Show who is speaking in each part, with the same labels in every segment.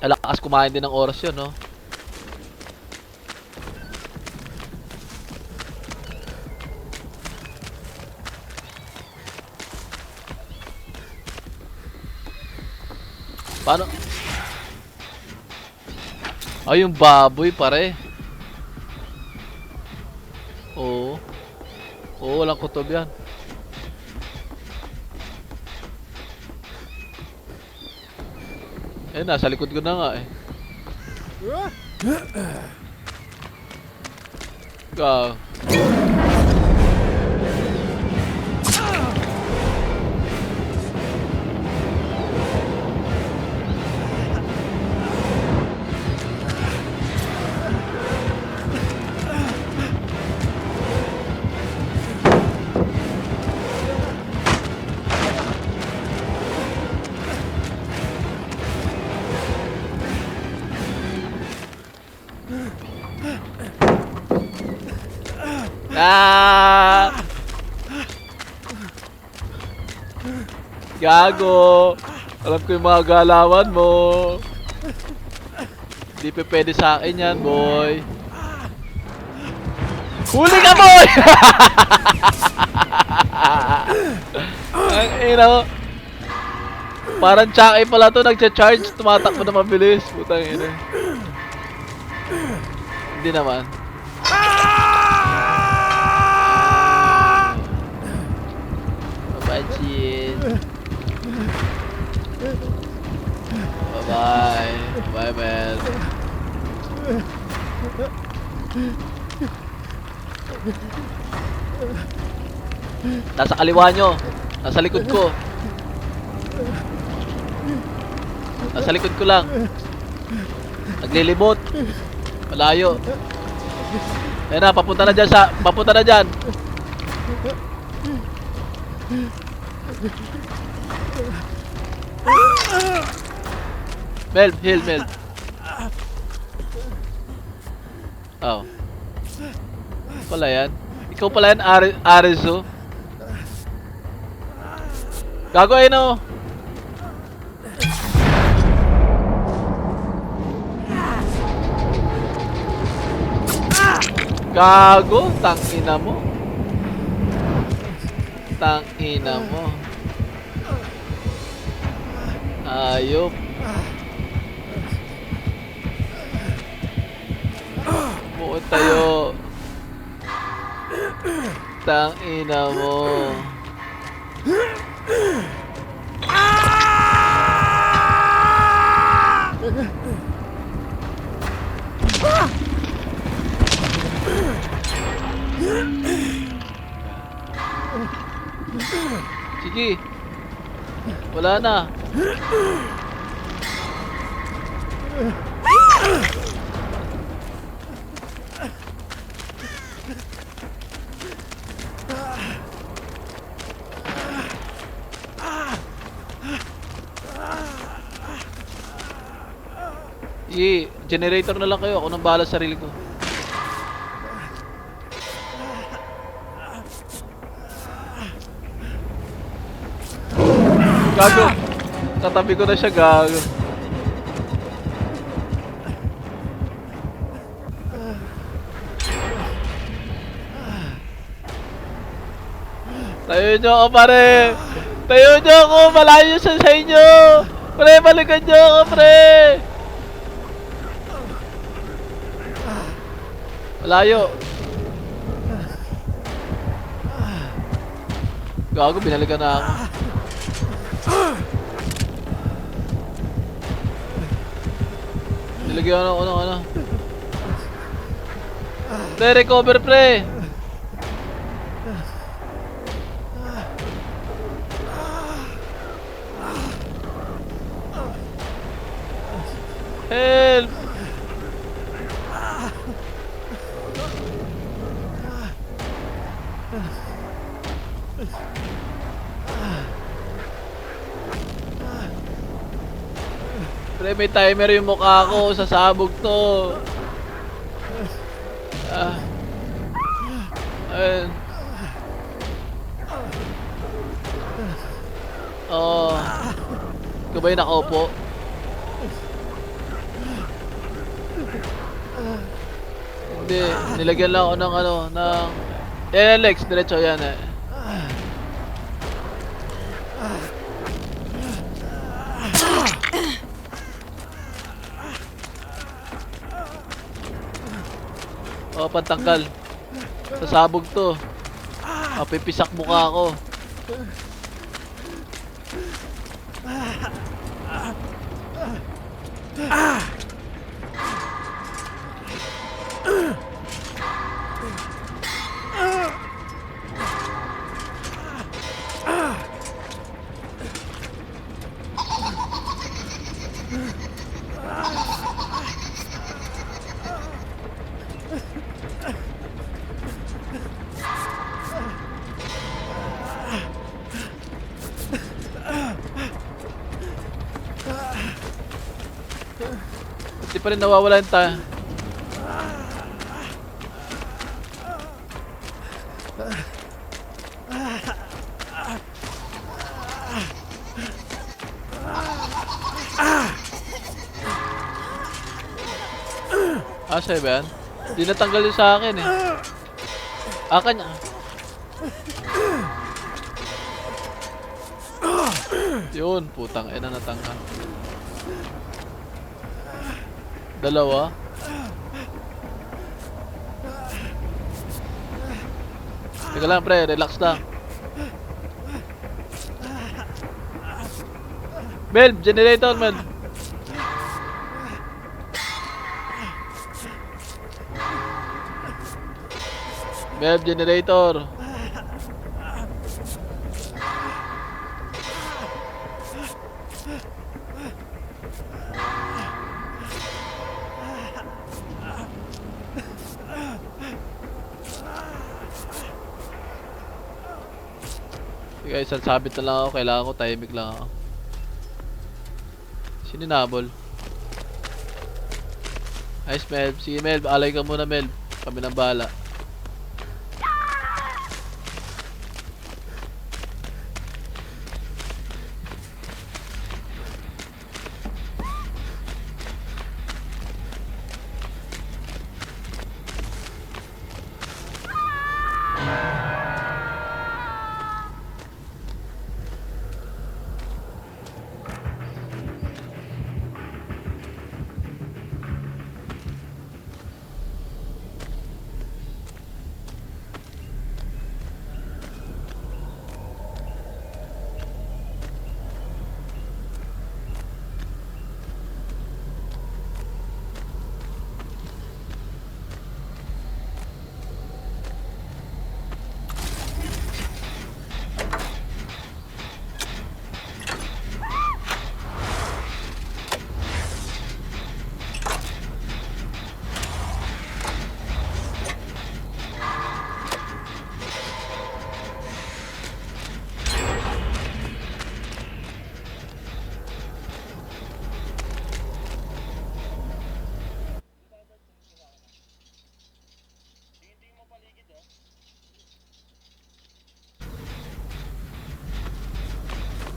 Speaker 1: Alakas kumain din ng oras yun, no? Paano? Ay, yung baboy, pare. Oo. Oo, walang kutob yan. Eh, nasa likod ko na nga eh. Go. Ah! Gago! Alam ko yung mga galawan mo. Hindi pa pwede sa akin yan, boy. Huli ka, boy! Ang ina mo. Parang Chucky pala to, nagcha-charge, tumatakbo na mabilis. Putang ina. Hindi naman. Bye-bye. Bye-bye. Bye, man. Nasa kaliwa nyo. Nasa likod ko. Nasa likod ko lang. Naglilibot. Malayo. Ayan na, papunta na dyan sa... Papunta na dyan. Mel, heal, Mel. Oh. Pala yan. Ikaw pala yan, Arizo. Gago, ayun o. Gago, tangina mo. Tangina mo. Ayop. Buo tayo. Tangina mo. Sige. Wala na. Sige, generator na lang kayo. Ako nang bahala sa sarili ko. Gago. Katabi ko na siya, gago. Tayo nyo ako, pare. Tayo nyo ako. Malayo siya sa inyo. Pre, balikan nyo ako, pre. Malayo. Gago, binalikan na ako. Nilagyan ako ng ano. Pre, recover, pre. Help! Pre, may timer yung mukha ko. Sasabog to. Ayun. Oh. Ikaw ba yung nakaupo? Hindi, nilagyan lang ako ng ano, ng... Yan, Lex, diretso yan eh. Oh, pantanggal. Sasabog to. Pipisak mukha ako. Hindi pa rin nawawala yung tayo. Sa'yo ba yan? Di natanggal yung sa akin eh. Akan niya. Yun, putang ina natanggal. Dalawa. Teka lang pre, relax lang. Melb, generator Melb. Melb, generator. Guys, sabit na lang ako. Kailangan ko timing lang ako. Sininabol. Nice, Melb. Sige, Melb. Alay ka muna, Melb. Kami nang bahala.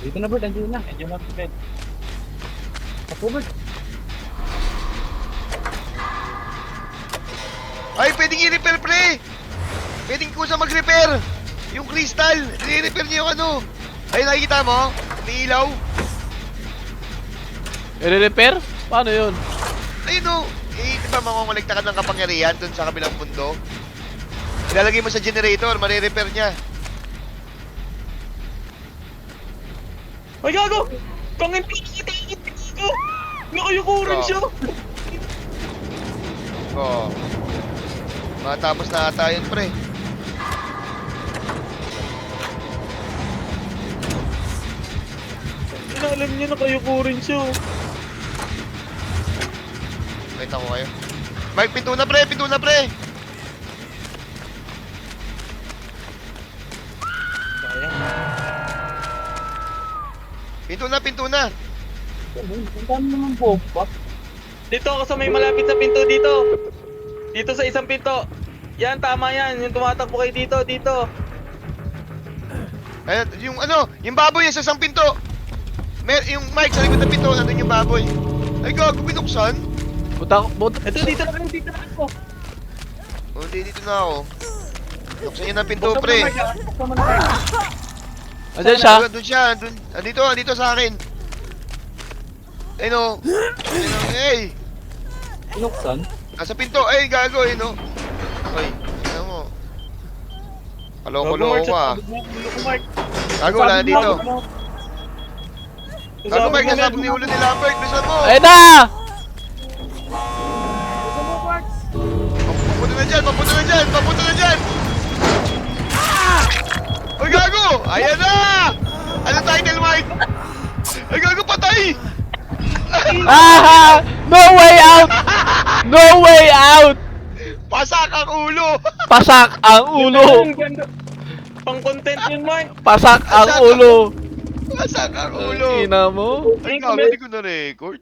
Speaker 2: Dito na Bert, andun na. Andun na Bert. Ako Bert.
Speaker 3: Ay, pwedeng i-repair pre! Pwedeng kusa mag-repair! Yung crystal, i-repair niyo yung ano. Ay, nakikita mo? May ilaw.
Speaker 1: I-repair? Paano yun?
Speaker 3: Ayun o. Eh, di ba mangongolekta ka ng kapangyarihan dun sa kabilang mundo? Ilalagay mo sa generator, mare-repair niya.
Speaker 2: Ay gago! Pangin pa nakatakot ko! Nakayukuran
Speaker 3: Oh.
Speaker 2: siya!
Speaker 3: Oo. Matapos na ata yun pre.
Speaker 2: Alam niya nakayukuran siya.
Speaker 3: Nakita ko kayo. Mike, pinto na pre! Pinto na pre! Pinto na! Pinto na!
Speaker 2: Ang dami naman po. Dito ako sa may malapit sa pinto dito. Dito sa isang pinto. Yan, tama yan. Yung tumatakbo kayo dito, dito.
Speaker 3: Ayun, yung ano, yung baboy sa isang pinto. Yung Mike, sa likod ng pinto, nandun yung baboy. Ay gago, binuksan?
Speaker 1: Buta,
Speaker 2: Ito, dito na kayo, dito na ako.
Speaker 3: Oh, hindi, dito na ako. Buksan niyo ng pinto,
Speaker 2: Buksan mo
Speaker 3: pre.
Speaker 2: na, Mark, ah. Buksan mo na, Mark.
Speaker 1: Andyan siya.
Speaker 3: Doon siya, doon. Andito sa akin. Ayun o. Ayun o, hey.
Speaker 2: Binuksan?
Speaker 3: Nasa pinto, ay, gago, ayun o. Ay, tingnan mo. Kaloko-loko ka.
Speaker 2: Mark.
Speaker 3: Gago, wala na dito. Gago, Mark, nasabog ni ulo ni Lambert. Bilisan mo.
Speaker 1: Ayun na!
Speaker 3: Papunta na dyan, papunta na dyan, papunta na dyan! Ay, gago! Ayan na! Ano title, Mike? Ay, gago, patay!
Speaker 1: Ah! No way out! No way out!
Speaker 3: Pasak ang ulo!
Speaker 1: Pasak ang ulo!
Speaker 2: Pang content yun, Mark.
Speaker 1: Pasak ang ulo!
Speaker 3: Pasak ang ulo!
Speaker 1: Ina mo?
Speaker 3: Ay, gago, hindi ko na-record.